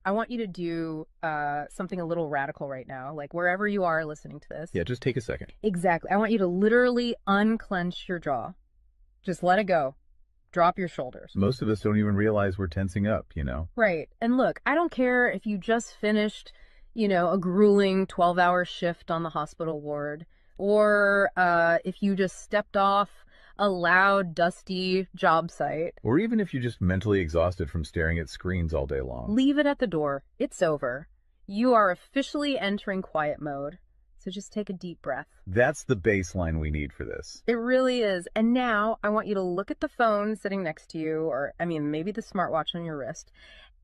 I want you to do something a little radical right now, like wherever you are listening to this. Yeah, just take a second. Exactly. I want you to literally unclench your jaw. Just let it go. Drop your shoulders. Most of us don't even realize we're tensing up, you know? Right. And look, I don't care if you just finished, a grueling 12-hour shift on the hospital ward, or if you just stepped off a loud, dusty job site. Or even if you're just mentally exhausted from staring at screens all day long. Leave it at the door. It's over. You are officially entering quiet mode. So just take a deep breath. That's the baseline we need for this. It really is. And now I want you to look at the phone sitting next to you, or maybe the smartwatch on your wrist.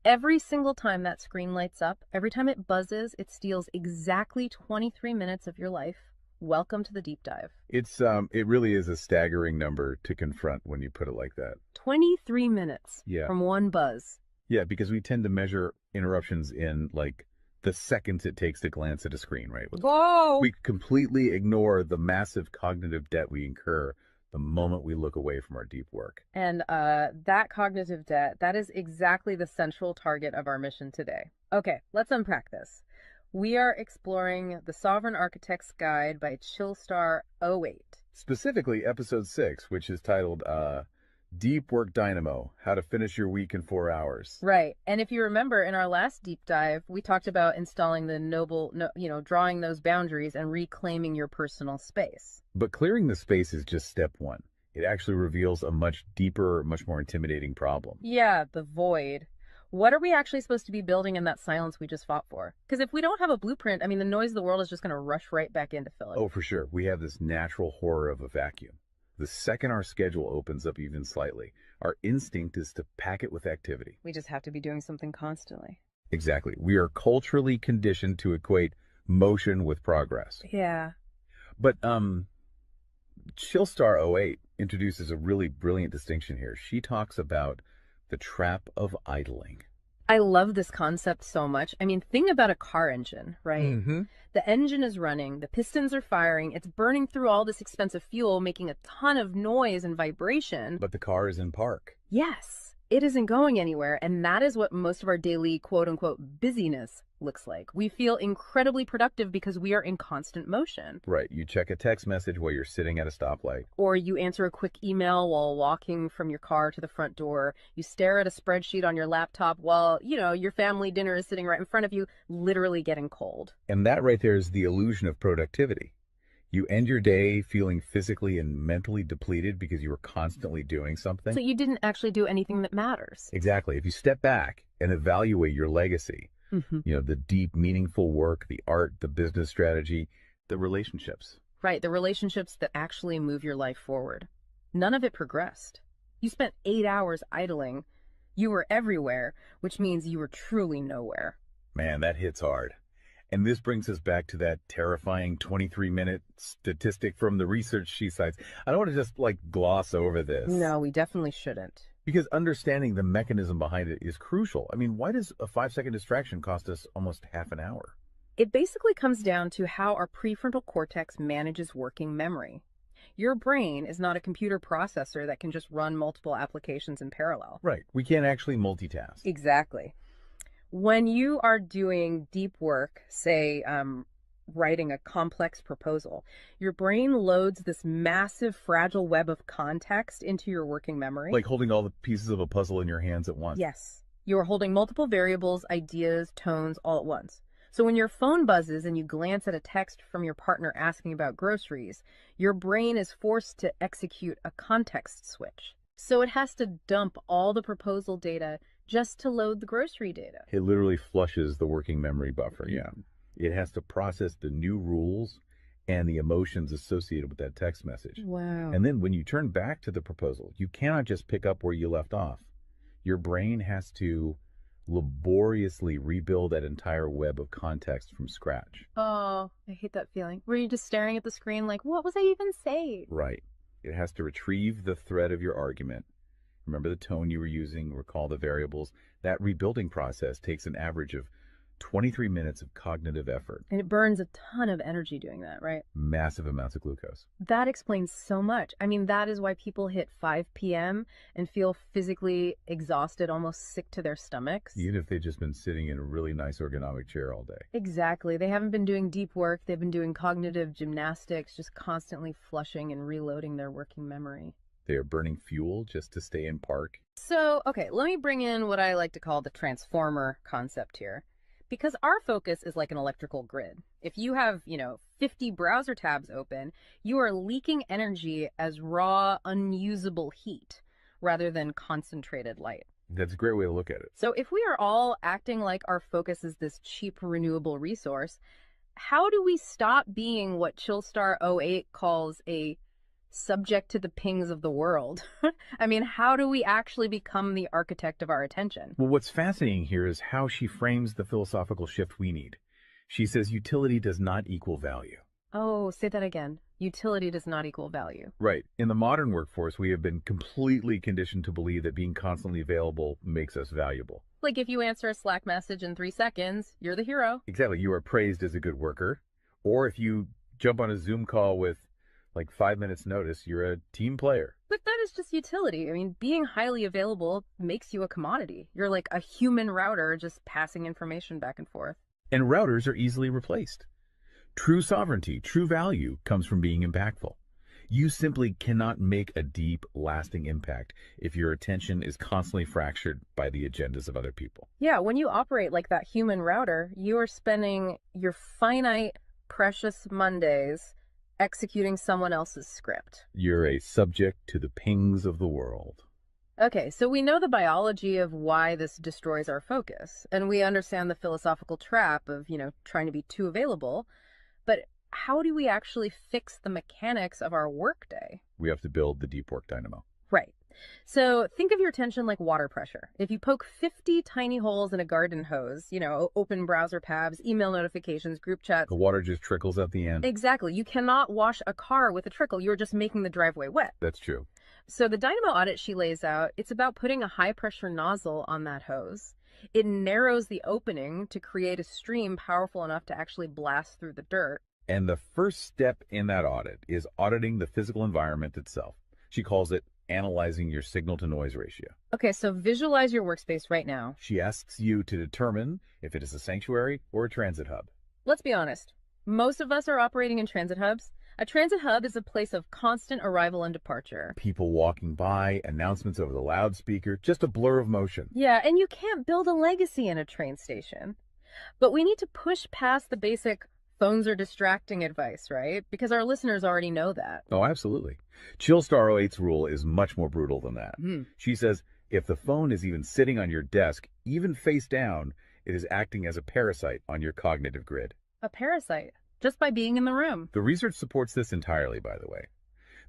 Every single time that screen lights up, every time it buzzes, it steals exactly 23 minutes of your life. Welcome to the deep dive. It really is a staggering number to confront when you put it like that. 23 minutes Yeah. from one buzz. Yeah, because we tend to measure interruptions in like the seconds it takes to glance at a screen, right? Whoa! We completely ignore the massive cognitive debt we incur the moment we look away from our deep work. And that cognitive debt, that is exactly the central target of our mission today. Okay, let's unpack this. We are exploring The Sovereign Architect's Guide by Chillstar 08. Specifically, episode 6, which is titled Deep Work Dynamo, How to Finish Your Week in 4 Hours. Right. And if you remember in our last deep dive, we talked about installing drawing those boundaries and reclaiming your personal space. But clearing the space is just step one. It actually reveals a much deeper, much more intimidating problem. Yeah, the void. What are we actually supposed to be building in that silence we just fought for? Because if we don't have a blueprint, the noise of the world is just going to rush right back in to fill it. Oh, for sure. We have this natural horror of a vacuum. The second our schedule opens up even slightly, our instinct is to pack it with activity. We just have to be doing something constantly. Exactly. We are culturally conditioned to equate motion with progress. Yeah. But Chillstar 08 introduces a really brilliant distinction here. She talks about the trap of idling. I love this concept so much. Think about a car engine, right? Mm-hmm. The engine is running, the pistons are firing, it's burning through all this expensive fuel, making a ton of noise and vibration. But the car is in park. Yes, it isn't going anywhere, and that is what most of our daily quote-unquote busyness looks like. We feel incredibly productive because we are in constant motion. Right. You check a text message while you're sitting at a stoplight. Or you answer a quick email while walking from your car to the front door. You stare at a spreadsheet on your laptop while, your family dinner is sitting right in front of you, literally getting cold. And that right there is the illusion of productivity. You end your day feeling physically and mentally depleted because you were constantly doing something. So you didn't actually do anything that matters. Exactly. If you step back and evaluate your legacy, Mm-hmm. the deep, meaningful work, the art, the business strategy, the relationships. Right, the relationships that actually move your life forward. None of it progressed. You spent 8 hours idling. You were everywhere, which means you were truly nowhere. Man, that hits hard. And this brings us back to that terrifying 23-minute statistic from the research she cites. I don't want to just gloss over this. No, we definitely shouldn't. Because understanding the mechanism behind it is crucial. Why does a 5-second distraction cost us almost half an hour? It basically comes down to how our prefrontal cortex manages working memory. Your brain is not a computer processor that can just run multiple applications in parallel. Right. We can't actually multitask. Exactly. When you are doing deep work, say writing a complex proposal, your brain loads this massive fragile web of context into your working memory. Like holding all the pieces of a puzzle in your hands at once. Yes. You are holding multiple variables, ideas, tones all at once. So when your phone buzzes and you glance at a text from your partner asking about groceries, your brain is forced to execute a context switch. So it has to dump all the proposal data just to load the grocery data. It literally flushes the working memory buffer, yeah. It has to process the new rules and the emotions associated with that text message. Wow. And then when you turn back to the proposal, you cannot just pick up where you left off. Your brain has to laboriously rebuild that entire web of context from scratch. Oh, I hate that feeling. Were you just staring at the screen like, what was I even saying? Right. It has to retrieve the thread of your argument. Remember the tone you were using, recall the variables. That rebuilding process takes an average of 23 minutes of cognitive effort, And it burns a ton of energy doing that, right? massive amounts of glucose. That explains so much. I mean, that is why people hit 5 p.m. and feel physically exhausted, almost sick to their stomachs. Even if they've just been sitting in a really nice ergonomic chair all day. Exactly. They haven't been doing deep work. They've been doing cognitive gymnastics, just constantly flushing and reloading their working memory. They are burning fuel just to stay in park. So, okay, let me bring in what I like to call the transformer concept here. Because our focus is like an electrical grid. If you have, 50 browser tabs open, you are leaking energy as raw, unusable heat rather than concentrated light. That's a great way to look at it. So if we are all acting like our focus is this cheap renewable resource, how do we stop being what Chillstar '08 calls a subject to the pings of the world? I mean, how do we actually become the architect of our attention? Well, what's fascinating here is how she frames the philosophical shift we need. She says utility does not equal value. Oh, say that again. Utility does not equal value. Right. In the modern workforce, we have been completely conditioned to believe that being constantly available makes us valuable. Like if you answer a Slack message in 3 seconds, you're the hero. Exactly. You are praised as a good worker. Or if you jump on a Zoom call with like 5 minutes notice, you're a team player. But that is just utility. I mean, being highly available makes you a commodity. You're like a human router just passing information back and forth. And routers are easily replaced. True sovereignty, true value comes from being impactful. You simply cannot make a deep, lasting impact if your attention is constantly fractured by the agendas of other people. Yeah, when you operate like that human router, you are spending your finite, precious Mondays executing someone else's script. You're a subject to the pings of the world. Okay, so we know the biology of why this destroys our focus, and we understand the philosophical trap of, trying to be too available. But how do we actually fix the mechanics of our workday? We have to build the deep work dynamo. Right. So think of your attention like water pressure. If you poke 50 tiny holes in a garden hose, open browser tabs, email notifications, group chats. The water just trickles at the end. Exactly. You cannot wash a car with a trickle. You're just making the driveway wet. That's true. So the Dynamo Audit she lays out, it's about putting a high pressure nozzle on that hose. It narrows the opening to create a stream powerful enough to actually blast through the dirt. And the first step in that audit is auditing the physical environment itself. She calls it analyzing your signal-to-noise ratio. Okay, so visualize your workspace right now. She asks you to determine if it is a sanctuary or a transit hub. Let's be honest. Most of us are operating in transit hubs. A transit hub is a place of constant arrival and departure. People walking by, announcements over the loudspeaker, just a blur of motion. Yeah, and you can't build a legacy in a train station. But we need to push past the basic phones are distracting advice, right? Because our listeners already know that. Oh, absolutely. Chillstar '08's rule is much more brutal than that. She says if the phone is even sitting on your desk, even face down, it is acting as a parasite on your cognitive grid. A parasite, just by being in the room. The research supports this entirely, by the way.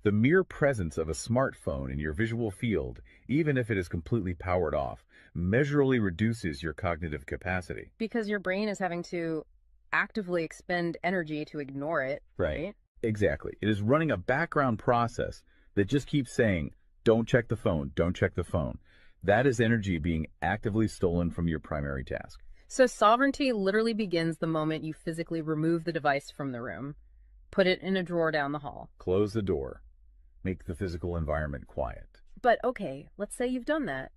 The mere presence of a smartphone in your visual field, even if it is completely powered off, measurably reduces your cognitive capacity. Because your brain is having to actively expend energy to ignore it, right? Exactly. It is running a background process that just keeps saying, don't check the phone, don't check the phone. That is energy being actively stolen from your primary task. So sovereignty literally begins the moment you physically remove the device from the room, put it in a drawer down the hall. Close the door. Make the physical environment quiet. But okay, let's say you've done that.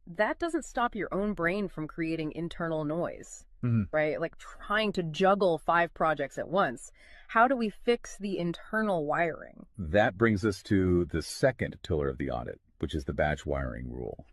That doesn't stop your own brain from creating internal noise, right? Like trying to juggle 5 projects at once. How do we fix the internal wiring? That brings us to the second pillar of the audit, which is the batch wiring rule.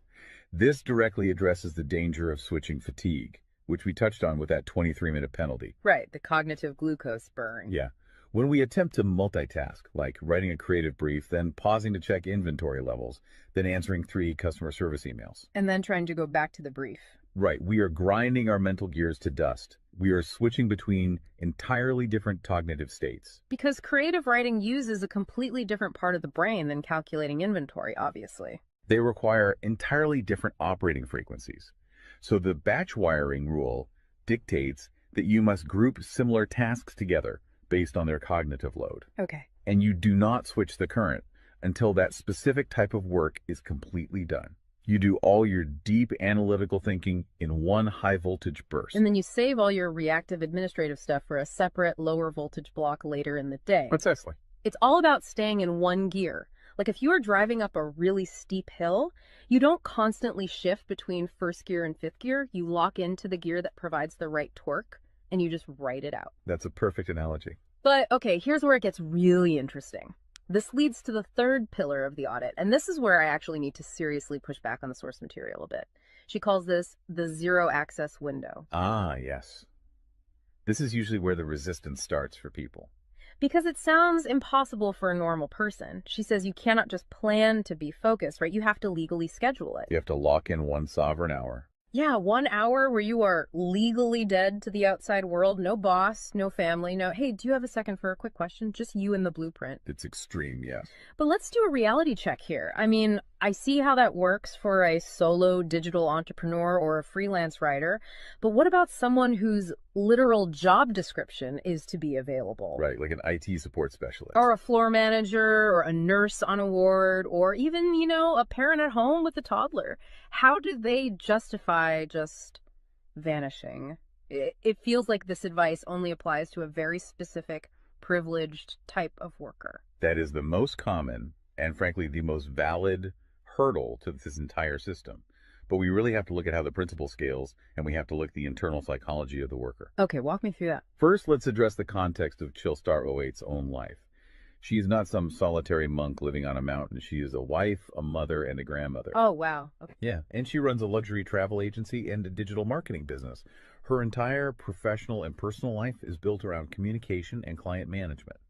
This directly addresses the danger of switching fatigue, which we touched on with that 23-minute penalty. Right, the cognitive glucose burn. Yeah. When we attempt to multitask, like writing a creative brief, then pausing to check inventory levels, then answering 3 customer service emails. And then trying to go back to the brief. Right. We are grinding our mental gears to dust. We are switching between entirely different cognitive states. Because creative writing uses a completely different part of the brain than calculating inventory, obviously. They require entirely different operating frequencies. So the batch wiring rule dictates that you must group similar tasks together based on their cognitive load. Okay. And you do not switch the current until that specific type of work is completely done. You do all your deep analytical thinking in one high voltage burst. And then you save all your reactive administrative stuff for a separate lower voltage block later in the day. Precisely. It's all about staying in one gear. Like if you are driving up a really steep hill, you don't constantly shift between first gear and fifth gear. You lock into the gear that provides the right torque and you just ride it out. That's a perfect analogy. But okay, here's where it gets really interesting. This leads to the third pillar of the audit, and this is where I actually need to seriously push back on the source material a bit. She calls this the zero access window. Ah, yes. This is usually where the resistance starts for people. Because it sounds impossible for a normal person. She says you cannot just plan to be focused, right? You have to legally schedule it. You have to lock in one sovereign hour. Yeah, 1 hour where you are legally dead to the outside world. No boss, no family, no, hey, do you have a second for a quick question? Just you and the blueprint. It's extreme, yes. But let's do a reality check here. I mean, I see how that works for a solo digital entrepreneur or a freelance writer, but what about someone whose literal job description is to be available? Right, like an IT support specialist. Or a floor manager, or a nurse on a ward, or even, a parent at home with a toddler. How do they justify just vanishing? It feels like this advice only applies to a very specific, privileged type of worker. That is the most common and, frankly, the most valid hurdle to this entire system. But we really have to look at how the principle scales, and we have to look at the internal psychology of the worker. Okay, walk me through that. First, let's address the context of Chillstar '08's own life. She is not some solitary monk living on a mountain. She is a wife, a mother, and a grandmother. Oh, wow. Okay. Yeah, and she runs a luxury travel agency and a digital marketing business. Her entire professional and personal life is built around communication and client management.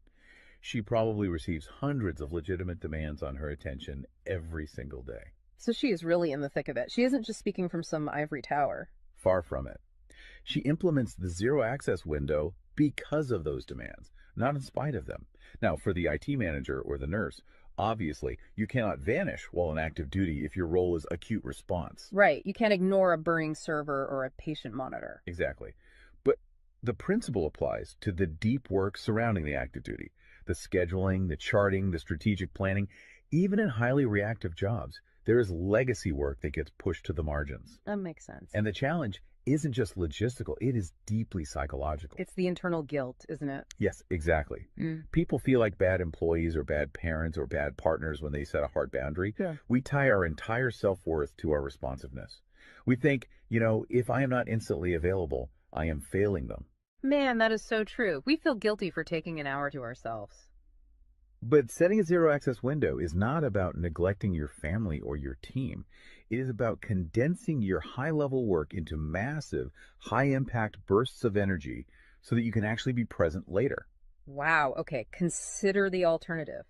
She probably receives hundreds of legitimate demands on her attention every single day. So she is really in the thick of it. She isn't just speaking from some ivory tower. Far from it. She implements the zero access window because of those demands, not in spite of them. Now, for the IT manager or the nurse, obviously, you cannot vanish while on active duty if your role is acute response. Right. You can't ignore a burning server or a patient monitor. Exactly. But the principle applies to the deep work surrounding the active duty, the scheduling, the charting, the strategic planning. Even in highly reactive jobs, there is legacy work that gets pushed to the margins. That makes sense. And the challenge isn't just logistical, it is deeply psychological. It's the internal guilt, isn't it? Yes, exactly. People feel like bad employees or bad parents or bad partners when they set a hard boundary. Yeah. We tie our entire self-worth to our responsiveness. We think, if I am not instantly available, I am failing them. Man, that is so true. We feel guilty for taking an hour to ourselves. But setting a zero access window is not about neglecting your family or your team. It is about condensing your high level work into massive, high impact bursts of energy so that you can actually be present later. Wow. Okay. Consider the alternative.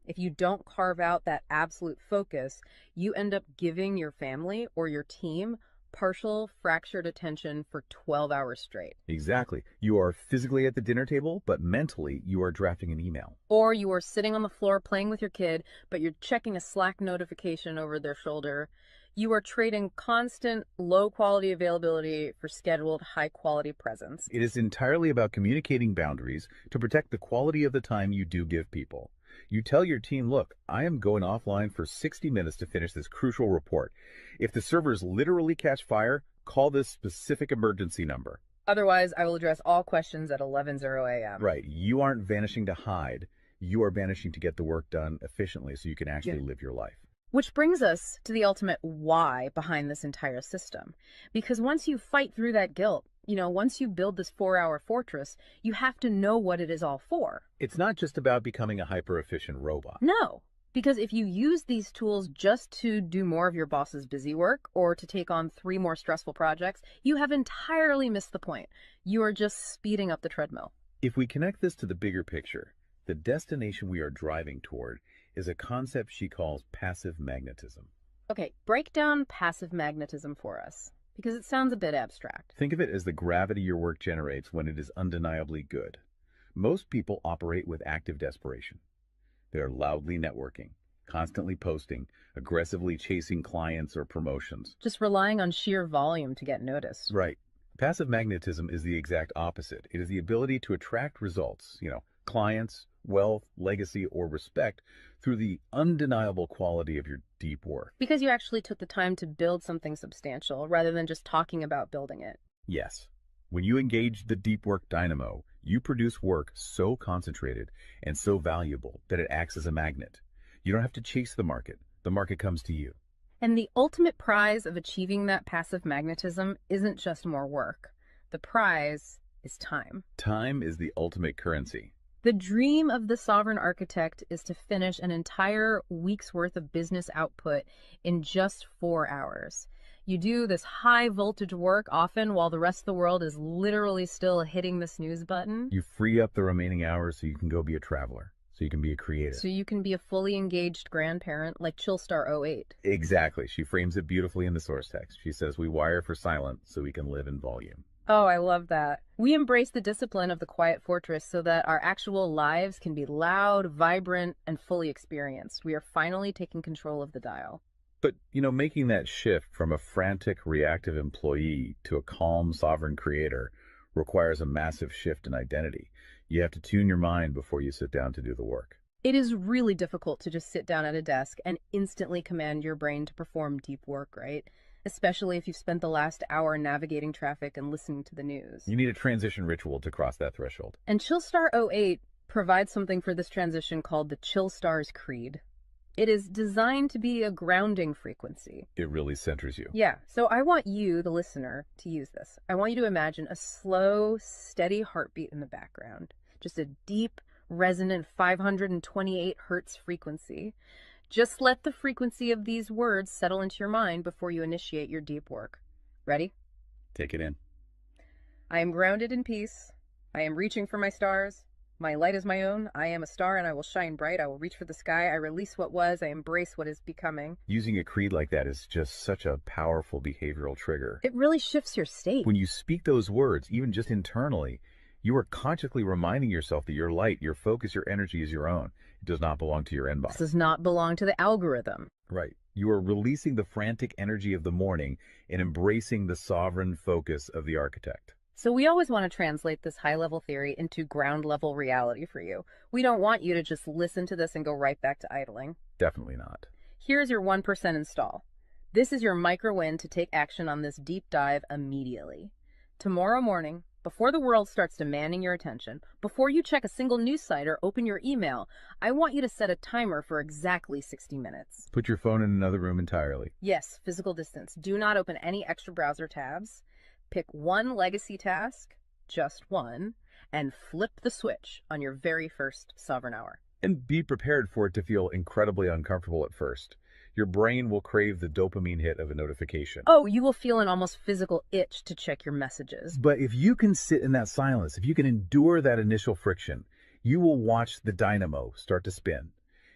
If you don't carve out that absolute focus, you end up giving your family or your team partial fractured attention for 12 hours straight. Exactly. You are physically at the dinner table, but mentally you are drafting an email. Or you are sitting on the floor playing with your kid, but you're checking a Slack notification over their shoulder. You are trading constant low quality availability for scheduled high quality presence. It is entirely about communicating boundaries to protect the quality of the time you do give people. You tell your team, look, I am going offline for 60 minutes to finish this crucial report. If the servers literally catch fire, call this specific emergency number. Otherwise, I will address all questions at 11:00 a.m. Right. You aren't vanishing to hide. You are vanishing to get the work done efficiently so you can actually live your life. Which brings us to the ultimate why behind this entire system. Because once you fight through that guilt, once you build this 4-hour fortress, you have to know what it is all for. It's not just about becoming a hyper-efficient robot. No, because if you use these tools just to do more of your boss's busy work or to take on 3 more stressful projects, you have entirely missed the point. You are just speeding up the treadmill. If we connect this to the bigger picture, the destination we are driving toward is a concept she calls passive magnetism. Okay, break down passive magnetism for us, because it sounds a bit abstract. Think of it as the gravity your work generates when it is undeniably good. Most people operate with active desperation. They are loudly networking, constantly posting, aggressively chasing clients or promotions. Just relying on sheer volume to get noticed. Right. Passive magnetism is the exact opposite. It is the ability to attract results, clients, wealth, legacy, or respect through the undeniable quality of your deep work. Because you actually took the time to build something substantial rather than just talking about building it. Yes, when you engage the deep work dynamo, you produce work so concentrated and so valuable that it acts as a magnet. You don't have to chase the market comes to you. And the ultimate prize of achieving that passive magnetism isn't just more work. The prize is time. Time is the ultimate currency. The dream of the sovereign architect is to finish an entire week's worth of business output in just 4 hours. You do this high voltage work often while the rest of the world is literally still hitting the snooze button. You free up the remaining hours so you can go be a traveler, so you can be a creative. So you can be a fully engaged grandparent like Chillstar 08. Exactly. She frames it beautifully in the source text. She says, we wire for silent so we can live in volume. Oh, I love that. We embrace the discipline of the quiet fortress so that our actual lives can be loud, vibrant, and fully experienced. We are finally taking control of the dial. But, making that shift from a frantic, reactive employee to a calm, sovereign creator requires a massive shift in identity. You have to tune your mind before you sit down to do the work. It is really difficult to just sit down at a desk and instantly command your brain to perform deep work, right? Especially if you've spent the last hour navigating traffic and listening to the news. You need a transition ritual to cross that threshold. And Chillstar 08 provides something for this transition called the Chillstar's Creed. It is designed to be a grounding frequency. It really centers you. Yeah, so I want you, the listener, to use this. I want you to imagine a slow, steady heartbeat in the background. Just a deep, resonant 528 hertz frequency. Just let the frequency of these words settle into your mind before you initiate your deep work. Ready? Take it in. I am grounded in peace. I am reaching for my stars. My light is my own. I am a star and I will shine bright. I will reach for the sky. I release what was. I embrace what is becoming. Using a creed like that is just such a powerful behavioral trigger. It really shifts your state. When you speak those words, even just internally, you are consciously reminding yourself that your light, your focus, your energy is your own. It does not belong to your inbox. This does not belong to the algorithm. Right. You are releasing the frantic energy of the morning and embracing the sovereign focus of the architect. So we always want to translate this high-level theory into ground-level reality for you. We don't want you to just listen to this and go right back to idling. Definitely not. Here's your 1% install. This is your micro-win to take action on this deep dive immediately. Tomorrow morning, before the world starts demanding your attention, before you check a single news site or open your email, I want you to set a timer for exactly 60 minutes. Put your phone in another room entirely. Yes, physical distance. Do not open any extra browser tabs. Pick one legacy task, just one, and flip the switch on your very first sovereign hour. And be prepared for it to feel incredibly uncomfortable at first. Your brain will crave the dopamine hit of a notification. Oh, you will feel an almost physical itch to check your messages. But if you can sit in that silence, if you can endure that initial friction, you will watch the dynamo start to spin.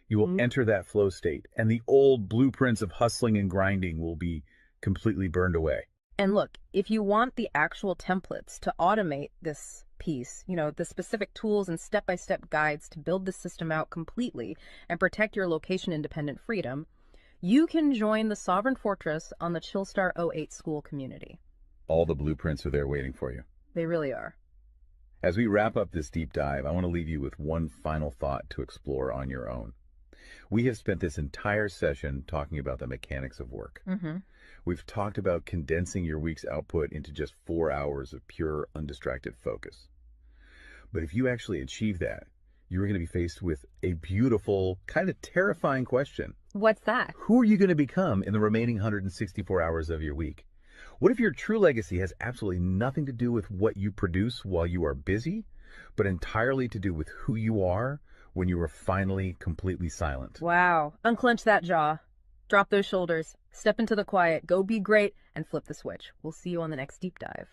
You will enter that flow state, and the old blueprints of hustling and grinding will be completely burned away. And look, if you want the actual templates to automate this piece, the specific tools and step-by-step guides to build the system out completely and protect your location-independent freedom, you can join the Sovereign Fortress on the Chillstar 08 school community. All the blueprints are there waiting for you. They really are. As we wrap up this deep dive, I want to leave you with one final thought to explore on your own. We have spent this entire session talking about the mechanics of work. We've talked about condensing your week's output into just 4 hours of pure, undistracted focus. But if you actually achieve that, you're going to be faced with a beautiful, kind of terrifying question. What's that? Who are you going to become in the remaining 164 hours of your week? What if your true legacy has absolutely nothing to do with what you produce while you are busy, but entirely to do with who you are when you are finally completely silent? Wow. Unclench that jaw. Drop those shoulders. Step into the quiet. Go be great and flip the switch. We'll see you on the next deep dive.